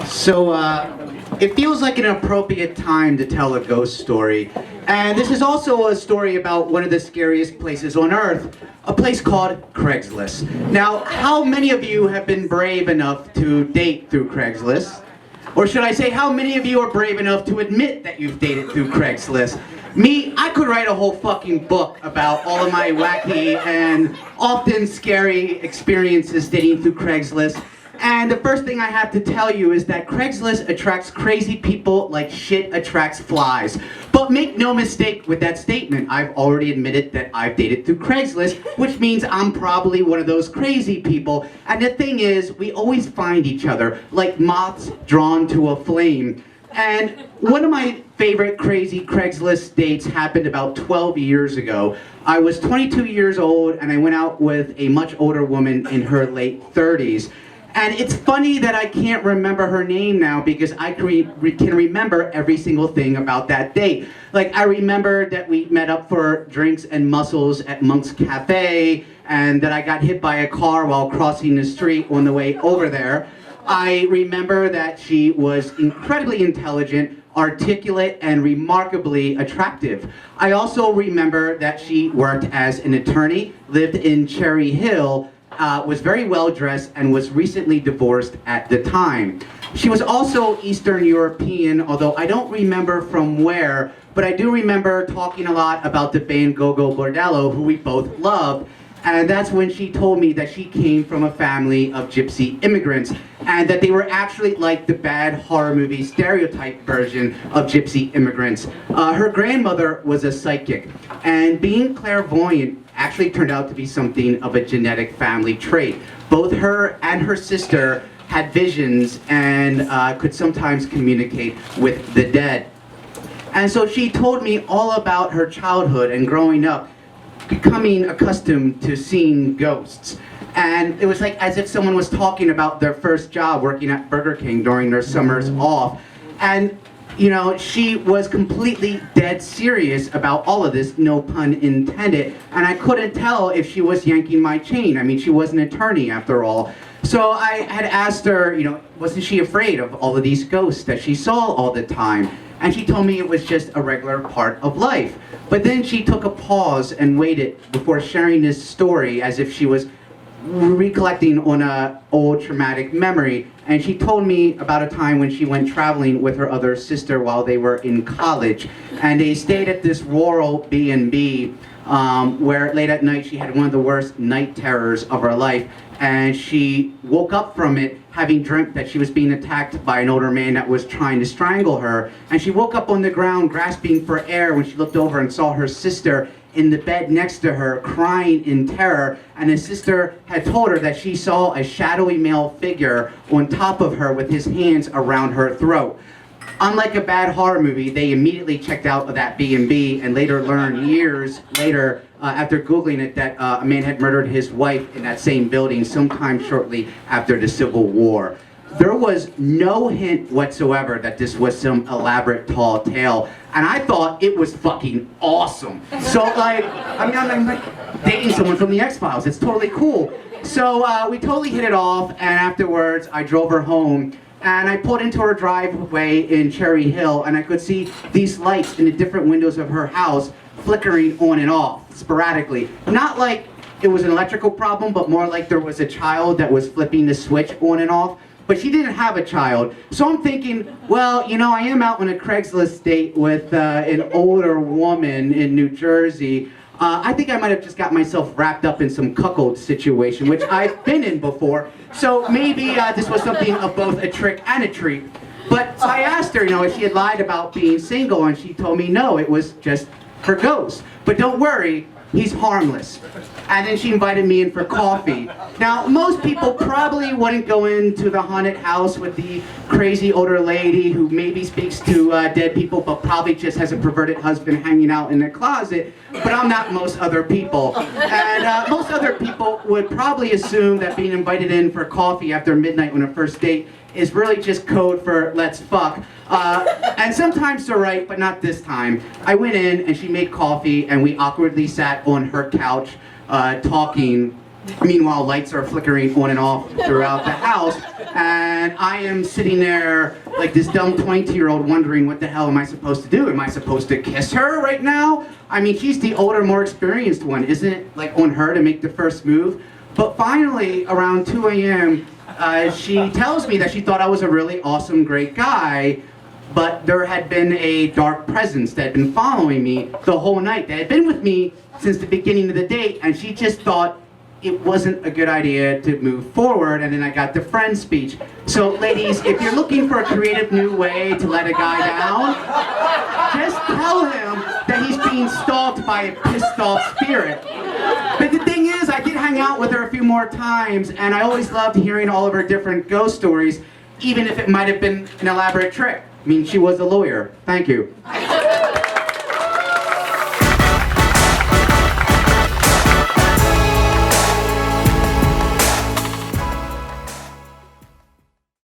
So, it feels like an appropriate time to tell a ghost story. And this is also a story about one of the scariest places on earth, a place called Craigslist. Now, how many of you have been brave enough to date through Craigslist? Or should I say, how many of you are brave enough to admit that you've dated through Craigslist? Me, I could write a whole fucking book about all of my wacky and often scary experiences dating through Craigslist. And the first thing I have to tell you is that Craigslist attracts crazy people like shit attracts flies. But make no mistake with that statement. I've already admitted that I've dated through Craigslist, which means I'm probably one of those crazy people. And the thing is, we always find each other like moths drawn to a flame. And one of my favorite crazy Craigslist dates happened about 12 years ago. I was 22 years old and I went out with a much older woman in her late 30s. And it's funny that I can't remember her name now because I can remember every single thing about that date. Like, I remember that we met up for drinks and mussels at Monk's Cafe, and that I got hit by a car while crossing the street on the way over there. I remember that she was incredibly intelligent, articulate, and remarkably attractive. I also remember that she worked as an attorney, lived in Cherry Hill, was very well dressed, and was recently divorced at the time. She was also Eastern European, although I don't remember from where, but I do remember talking a lot about the band Go-Go Bordello, who we both loved. And that's when she told me that she came from a family of gypsy immigrants, and that they were actually like the bad horror movie stereotype version of gypsy immigrants. Her grandmother was a psychic, and being clairvoyant actually turned out to be something of a genetic family trait. Both her and her sister had visions and could sometimes communicate with the dead. And so she told me all about her childhood and growing up, becoming accustomed to seeing ghosts. And it was like as if someone was talking about their first job working at Burger King during their summers off. And you know, she was completely dead serious about all of this, no pun intended. And I couldn't tell if she was yanking my chain. I mean, she was an attorney after all. So I had asked her, you know, wasn't she afraid of all of these ghosts that she saw all the time? And she told me it was just a regular part of life. But then she took a pause and waited before sharing this story as if she was recollecting on an old traumatic memory. And she told me about a time when she went traveling with her other sister while they were in college. And they stayed at this rural B&B where late at night she had one of the worst night terrors of her life. And she woke up from it having dreamt that she was being attacked by an older man that was trying to strangle her. And she woke up on the ground grasping for air when she looked over and saw her sister in the bed next to her crying in terror. And his sister had told her that she saw a shadowy male figure on top of her with his hands around her throat. Unlike a bad horror movie, they immediately checked out of that B&B and later learned years later, after Googling it, that a man had murdered his wife in that same building sometime shortly after the Civil War. There was no hint whatsoever that this was some elaborate tall tale, and I thought it was fucking awesome. So like, I'm like dating someone from the X-Files. It's totally cool. So we totally hit it off, and afterwards I drove her home. And I pulled into her driveway in Cherry Hill, and I could see these lights in the different windows of her house flickering on and off sporadically. Not like it was an electrical problem, but more like there was a child that was flipping the switch on and off. But she didn't have a child. So I'm thinking, well, you know, I am out on a Craigslist date with an older woman in New Jersey. I think I might have just got myself wrapped up in some cuckold situation, which I've been in before. So maybe this was something of both a trick and a treat. But so I asked her, you know, if she had lied about being single, and she told me no, it was just her ghost. But don't worry, he's harmless. And then she invited me in for coffee. Now, most people probably wouldn't go into the haunted house with the crazy older lady who maybe speaks to dead people, but probably just has a perverted husband hanging out in the closet. But I'm not most other people. And most other people would probably assume that being invited in for coffee after midnight on a first date is really just code for let's fuck. And sometimes they're right, but not this time. I went in and she made coffee and we awkwardly sat on her couch talking Meanwhile, lights are flickering on and off throughout the house, and I am sitting there like this dumb 22-year-old wondering what the hell am I supposed to do? Am I supposed to kiss her right now? I mean, she's the older, more experienced one. Isn't it like on her to make the first move? But finally, around 2 a.m., she tells me that she thought I was a really awesome, great guy, but there had been a dark presence that had been following me the whole night. That had been with me since the beginning of the date, and she just thought it wasn't a good idea to move forward, and then I got the friend speech. So ladies, if you're looking for a creative new way to let a guy down, just tell him that he's being stalked by a pissed off spirit. But the thing is, I did hang out with her a few more times, and I always loved hearing all of her different ghost stories, even if it might have been an elaborate trick. I mean, she was a lawyer. Thank you.